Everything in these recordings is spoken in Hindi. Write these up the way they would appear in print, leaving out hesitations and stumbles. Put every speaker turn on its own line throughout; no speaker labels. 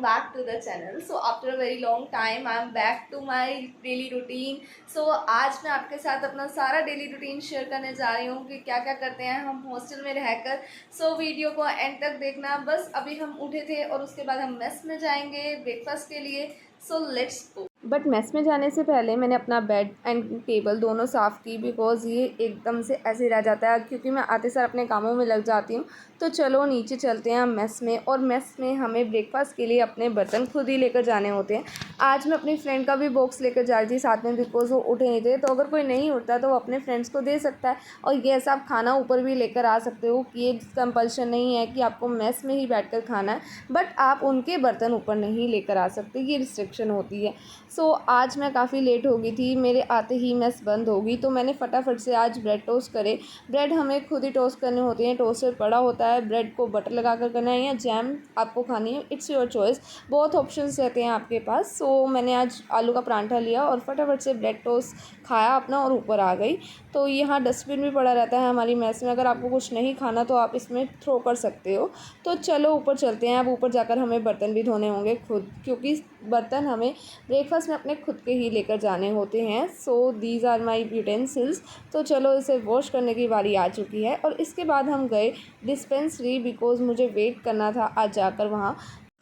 back to the channel. So after a very long time I am back to my daily routine. So आज मैं आपके साथ अपना सारा डेली रूटीन शेयर करने जा रही हूँ कि क्या क्या करते हैं हम हॉस्टल में रहकर. सो वीडियो को एंड तक देखना. बस अभी हम उठे थे और उसके बाद हम मेस में जाएंगे ब्रेकफास्ट के लिए. So let's go. But mess में जाने से पहले मैंने अपना बेड एंड टेबल दोनों साफ़ की, बिकॉज़ ये एकदम से ऐसे रह जाता है क्योंकि मैं आते सार अपने कामों में लग जाती हूँ. तो चलो नीचे चलते हैं मेस में. और मेस में हमें ब्रेकफास्ट के लिए अपने बर्तन खुद ही लेकर जाने होते हैं. आज मैं अपनी फ्रेंड का भी बॉक्स लेकर जा रही थी साथ में, बिकॉज़ वो उठे नहीं थे. तो अगर कोई नहीं उठता तो वो अपने फ्रेंड्स को दे सकता है. और ये आप खाना ऊपर भी लेकर आ सकते हो, कि ये कंपल्शन नहीं है कि आपको मेस में ही बैठ कर खाना है, बट आप उनके बर्तन ऊपर नहीं लेकर आ सकते, ये रिस्ट्रिक्शन होती है. सो आज मैं काफ़ी लेट हो गई थी, मेरे आते ही मेस बंद हो गई. तो मैंने फटाफट से आज ब्रेड टोस्ट करे. ब्रेड हमें खुद ही टोस्ट करने होते हैं, टोस्टर पड़ा होता है. ब्रेड को बटर लगा कर करना है या जैम आपको खानी है, इट्स योर चॉइस. बहुत ऑप्शंस रहते हैं आपके पास. सो मैंने आज आलू का परांठा लिया और फटाफट से ब्रेड टोस्ट खाया अपना और ऊपर आ गई. तो यहाँ डस्टबिन भी पड़ा रहता है हमारी मेस में, अगर आपको कुछ नहीं खाना तो आप इसमें थ्रो कर सकते हो. तो चलो ऊपर चलते हैं. अब ऊपर जाकर हमें बर्तन भी धोने होंगे खुद, क्योंकि बर्तन हमें ब्रेकफास्ट में अपने खुद के ही लेकर जाने होते हैं. So these are my utensils. तो चलो इसे वॉश करने की बारी आ चुकी है. और इसके बाद हम गए डिस्पेंसरी, बिकॉज़ मुझे वेट करना था आज जाकर वहाँ.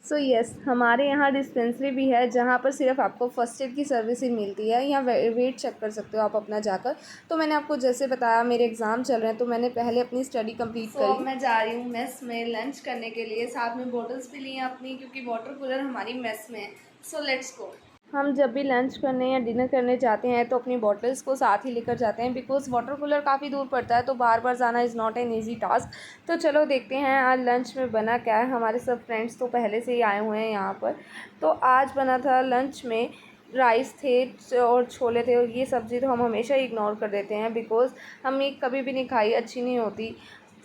सो येस, हमारे यहाँ डिस्पेंसरी भी है जहाँ पर सिर्फ आपको फ़र्स्ट एड की सर्विस ही मिलती है. यहाँ वेट चेक कर सकते हो आप अपना जाकर. तो मैंने आपको जैसे बताया मेरे एग्ज़ाम चल रहे हैं, तो मैंने पहले अपनी स्टडी कंप्लीट करी. अब मैं जा रही हूँ मेस में लंच करने के लिए. साथ में बॉटल्स भी ली हैं अपनी, क्योंकि वाटर कूलर हमारी मेस में है. So let's go. हम जब भी लंच करने या डिनर करने जाते हैं तो अपनी बॉटल्स को साथ ही लेकर जाते हैं, बिकॉज़ वाटर कूलर काफ़ी दूर पड़ता है, तो बार बार जाना is not an easy task. तो चलो देखते हैं आज लंच में बना क्या है. हमारे सब फ्रेंड्स तो पहले से ही आए हुए हैं यहाँ पर. तो आज बना था लंच में राइस थे और छोले थे. और ये सब्ज़ी तो हम हमेशा ही इग्नोर कर देते हैं, बिकॉज़ हम ये कभी भी नहीं खाई, अच्छी नहीं होती.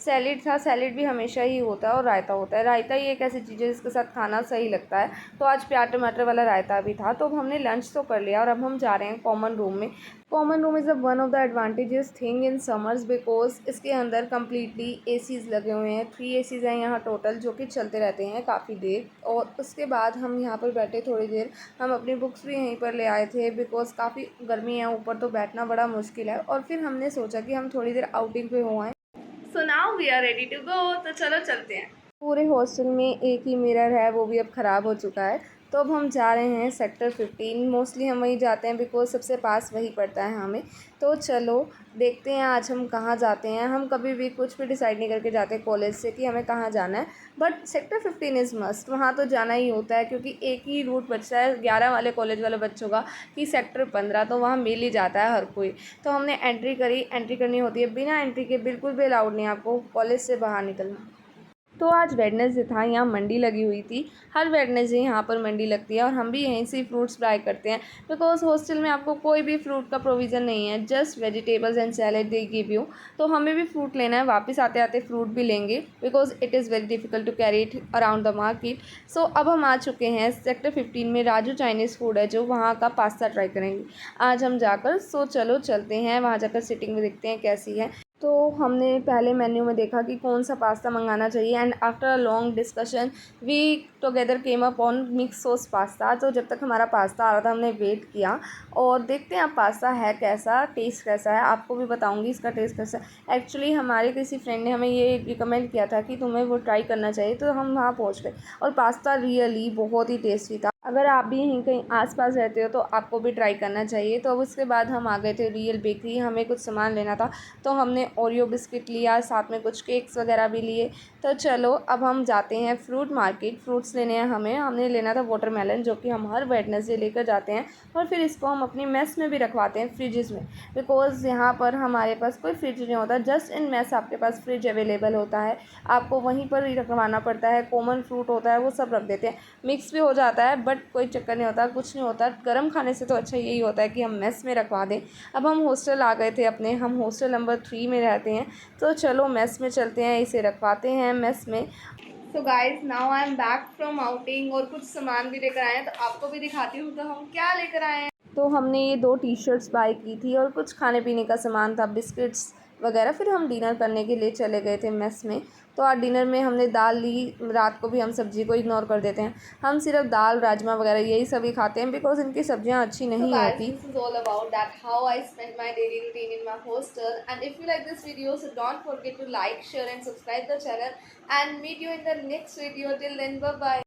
सैलेड था, सैलेड भी हमेशा ही होता है. और रायता होता है. रायता ही एक ऐसी चीज़ है जिसके साथ खाना सही लगता है. तो आज प्याज टमाटर वाला रायता भी था. तो अब हमने लंच तो कर लिया और अब हम जा रहे हैं कॉमन रूम में. Common room is one of the advantages thing in summers, because इसके अंदर कम्प्लीटली एसीज़ लगे हुए हैं. 3 एसीज़ हैं यहाँ टोटल, जो कि चलते रहते हैं काफ़ी देर. और उसके बाद हम यहाँ पर बैठे थोड़ी देर. हम अपनी बुक्स भी यहीं पर ले आए थे, बिकॉज काफ़ी गर्मी है ऊपर, तो बैठना बड़ा मुश्किल है. और फिर हमने सोचा कि हम थोड़ी देर आउटिंग पे हो आएँ. So now we are ready to go. तो चलो चलते हैं. पूरे हॉस्टल में एक ही मिरर है, वो भी अब ख़राब हो चुका है. तो अब हम जा रहे हैं सेक्टर 15. मोस्टली हम वहीं जाते हैं, बिकॉज सबसे पास वही पड़ता है हमें. तो चलो देखते हैं आज हम कहाँ जाते हैं. हम कभी भी कुछ भी डिसाइड नहीं करके जाते कॉलेज से कि हमें कहाँ जाना है, बट सेक्टर 15 इज़ मस्ट. वहाँ तो जाना ही होता है, क्योंकि एक ही रूट बचता है 11 वाले कॉलेज वाले बच्चों का, कि सेक्टर 15. तो वहाँ मिल ही जाता है हर कोई. तो हमने एंट्री करी. एंट्री करनी होती है, बिना एंट्री के बिल्कुल भी अलाउड नहीं है आपको कॉलेज से बाहर निकलना. तो आज वेडनेसडे था, यहाँ मंडी लगी हुई थी. हर वेडनेसडे यहाँ पर मंडी लगती है और हम भी यहीं से फ्रूट्स बाय करते हैं, बिकॉज हॉस्टल में आपको कोई भी फ्रूट का प्रोविज़न नहीं है, just vegetables and salad they give you. तो हमें भी फ्रूट लेना है, वापस आते आते फ्रूट भी लेंगे, because it is very difficult to carry it around the market. So अब हम आ चुके हैं सेक्टर 15 में. राजू चाइनीज़ फूड है, जो वहाँ का पास्ता ट्राई करेंगे आज हम जाकर. सो चलो चलते हैं वहाँ जाकर, सिटिंग में देखते हैं कैसी है. तो हमने पहले मेन्यू में देखा कि कौन सा पास्ता मंगाना चाहिए, and after a long discussion we together came up on mix sauce pasta. तो जब तक हमारा पास्ता आ रहा था हमने वेट किया. और देखते हैं अब पास्ता है कैसा, टेस्ट कैसा है. आपको भी बताऊंगी इसका टेस्ट कैसा है. एक्चुअली हमारे किसी फ्रेंड ने हमें ये रिकमेंड किया था कि तुम्हें वो ट्राई करना चाहिए, तो हम वहाँ पहुँच गए. और पास्ता रियली बहुत ही टेस्टी था. अगर आप भी यहीं कहीं आसपास रहते हो तो आपको भी ट्राई करना चाहिए. तो अब उसके बाद हम आ गए थे रियल बेकरी. हमें कुछ सामान लेना था, तो हमने ओरियो बिस्किट लिया, साथ में कुछ केक्स वगैरह भी लिए. तो चलो अब हम जाते हैं फ्रूट मार्केट. फ्रूट्स लेने हैं हमने लेना था वाटरमेलन, जो कि हम हर वेडनेसडे लेकर जाते हैं. और फिर इसको हम अपनी मेस में भी रखवाते हैं फ्रिजेज़ में, बिकॉज़ यहाँ पर हमारे पास कोई फ्रिज नहीं होता. जस्ट इन मेस आपके पास फ्रिज अवेलेबल होता है, आपको वहीं पर ही रखवाना पड़ता है. कॉमन फ्रूट होता है वो सब रख देते हैं, मिक्स भी हो जाता है, बट कोई चक्कर नहीं होता, कुछ नहीं होता. गर्म खाने से तो अच्छा यही होता है कि हम मेस में रखवा दें. अब हम हॉस्टल आ गए थे अपने, हम हॉस्टल नंबर 3 में रहते हैं. तो चलो मेस में चलते हैं, इसे रखवाते हैं मेस में. So guys now I am back from outing. और कुछ सामान भी लेकर आए हैं, तो आपको भी दिखाती हूँ तो हम क्या लेकर आए हैं. तो हमने ये 2 टी-शर्ट्स बाय की थी और कुछ खाने पीने का सामान था, बिस्किट्स, वगैरह। फिर हम डिनर करने के लिए चले गए थे मेस में। तो आज डिनर में हमने दाल ली, रात को भी हम सब्ज़ी को इग्नोर कर देते हैं, हम सिर्फ दाल राजमा वगैरह यही सभी खाते हैं बिकॉज इनकी सब्जियां अच्छी नहीं होती। This is all about that how I spend my daily routine in my hostel. And if you like this video so don't forget to like share and subscribe the channel and meet you in the next video. Till then bye bye.